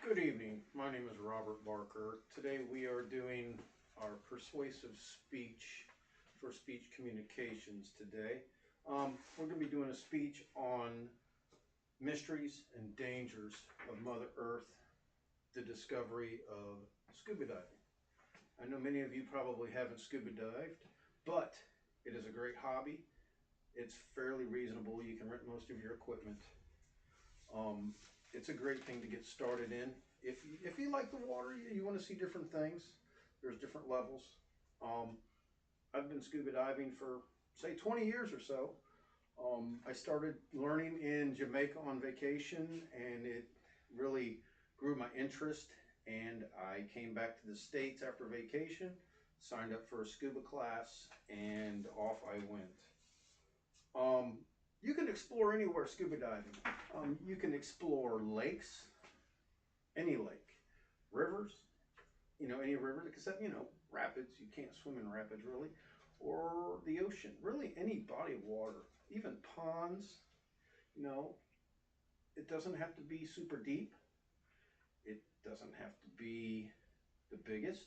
Good evening. My name is Robert Barker. Today we are doing our persuasive speech for speech communications today. We're going to be doing a speech on mysteries and dangers of Mother Earth, the discovery of scuba diving. I know many of you probably haven't scuba dived, but it is a great hobby. It's fairly reasonable. You can rent most of your equipment. It's a great thing to get started in. If you like the water, you want to see different things. There's different levels. I've been scuba diving for say 20 years or so. I started learning in Jamaica on vacation, and it really grew my interest. And I came back to the States after vacation, signed up for a scuba class, and off I went. You can explore anywhere scuba diving. You can explore lakes, any lake, rivers, any river, except, rapids. You can't swim in rapids really, or the ocean, really any body of water, even ponds. It doesn't have to be super deep. It doesn't have to be the biggest.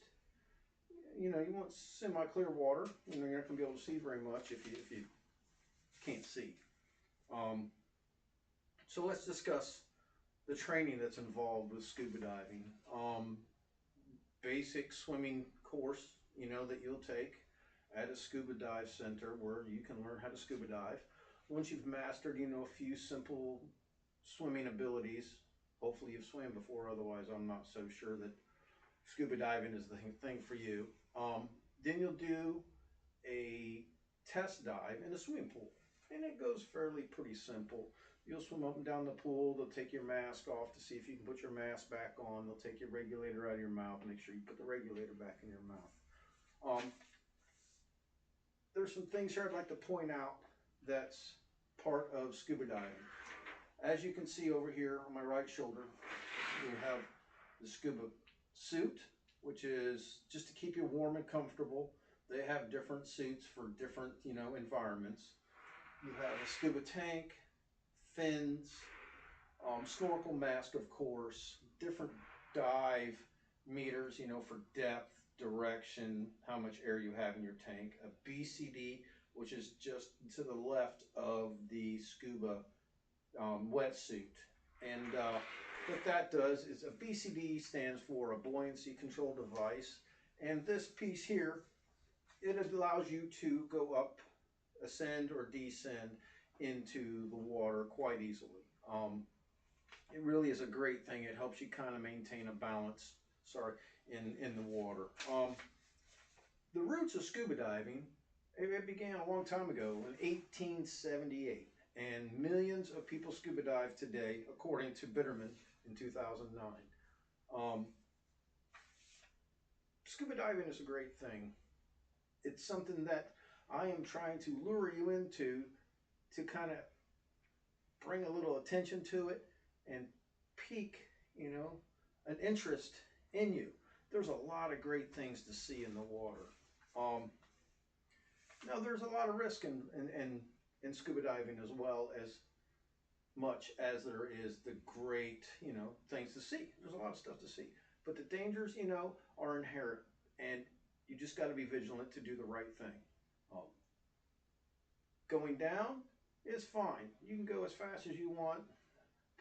You want semi-clear water. You're not going to be able to see very much if you can't see. So let's discuss the training that's involved with scuba diving. Basic swimming course, that you'll take at a scuba dive center where you can learn how to scuba dive. Once you've mastered, a few simple swimming abilities, hopefully you've swam before, otherwise I'm not so sure that scuba diving is the thing for you. Then you'll do a test dive in a swimming pool, and it goes fairly pretty simple. You'll swim up and down the pool. They'll take your mask off to see if you can put your mask back on. They'll take your regulator out of your mouth. Make sure you put the regulator back in your mouth. There's some things here I'd like to point out that's part of scuba diving. As you can see over here on my right shoulder, we have the scuba suit, which is just to keep you warm and comfortable. They have different suits for different, environments. You have a scuba tank, fins, snorkel mask, of course, different dive meters, for depth, direction, how much air you have in your tank, a BCD, which is just to the left of the scuba wetsuit. And what that does is a BCD stands for a buoyancy control device. And this piece here, it allows you to go up, ascend or descend into the water quite easily. It really is a great thing. It helps you kind of maintain a balance, in the water. The roots of scuba diving, it began a long time ago in 1878, and millions of people scuba dive today, according to Bitterman in 2009. Scuba diving is a great thing. It's something that I am trying to lure you into, to kind of bring a little attention to it and pique, an interest in you. There's a lot of great things to see in the water. Now there's a lot of risk in scuba diving as well, as much as there is the great, things to see. There's a lot of stuff to see, but the dangers, are inherent, and you just got to be vigilant to do the right thing. Going down is fine. You can go as fast as you want.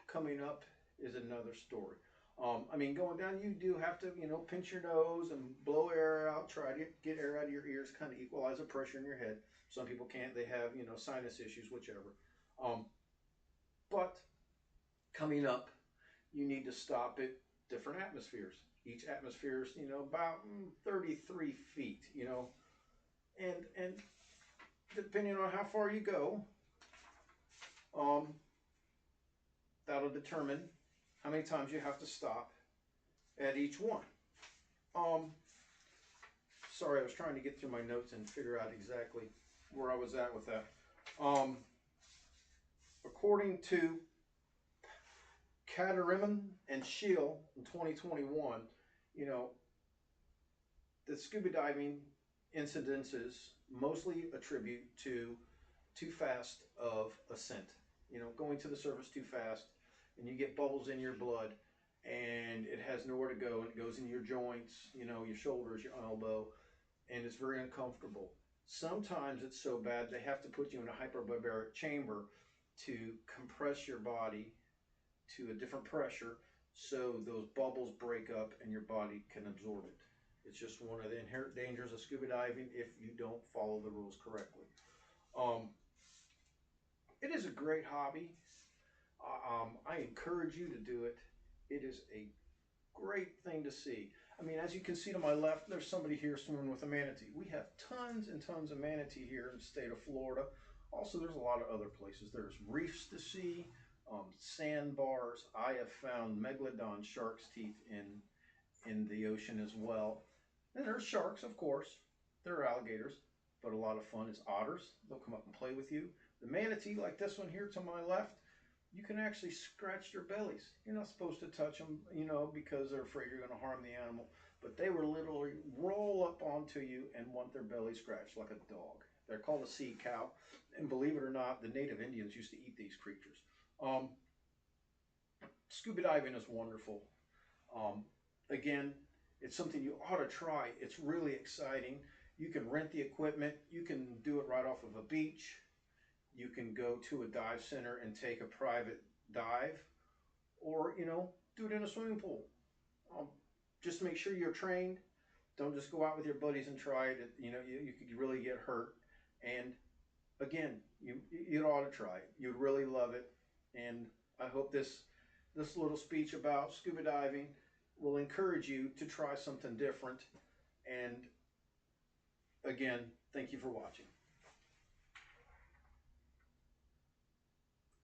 Coming up is another story. Going down, you do have to, pinch your nose and blow air out. Try to get air out of your ears, kind of equalize the pressure in your head. Some people can't. They have, sinus issues, whichever. But coming up, you need to stop at different atmospheres. Each atmosphere is, about 33 feet, and depending on how far you go, that'll determine how many times you have to stop at each one. Sorry, I was trying to get through my notes and figure out exactly where I was at with that. According to Caterham and Scheel in 2021, the scuba diving incidences mostly attribute to too fast of ascent. Going to the surface too fast, and you get bubbles in your blood, and it has nowhere to go, and it goes in your joints, you know, your shoulders, your elbow, and it's very uncomfortable. Sometimes it's so bad they have to put you in a hyperbaric chamber to compress your body to a different pressure so those bubbles break up and your body can absorb it. It's just one of the inherent dangers of scuba diving if you don't follow the rules correctly. Um, it is a great hobby. I encourage you to do it. It is a great thing to see. I mean, as you can see to my left, there's somebody here swimming with a manatee. We have tons and tons of manatee here in the state of Florida. Also, there's a lot of other places. There's reefs to see, sandbars. I have found megalodon shark's teeth in the ocean as well. And there's sharks, of course. There are alligators, but a lot of fun is otters. They'll come up and play with you. The manatee, like this one here to my left, you can actually scratch their bellies. You're not supposed to touch them, you know, because they're afraid you're going to harm the animal. But they will literally roll up onto you and want their belly scratched like a dog. They're called a sea cow. And believe it or not, the native Indians used to eat these creatures. Scuba diving is wonderful. Again, it's something you ought to try. It's really exciting. You can rent the equipment. You can do it right off of a beach. You can go to a dive center and take a private dive, or, you know, do it in a swimming pool. Just make sure you're trained. Don't just go out with your buddies and try it. You know, you could really get hurt. And again, you ought to try it. You'd really love it. And I hope this little speech about scuba diving will encourage you to try something different. And again, thank you for watching.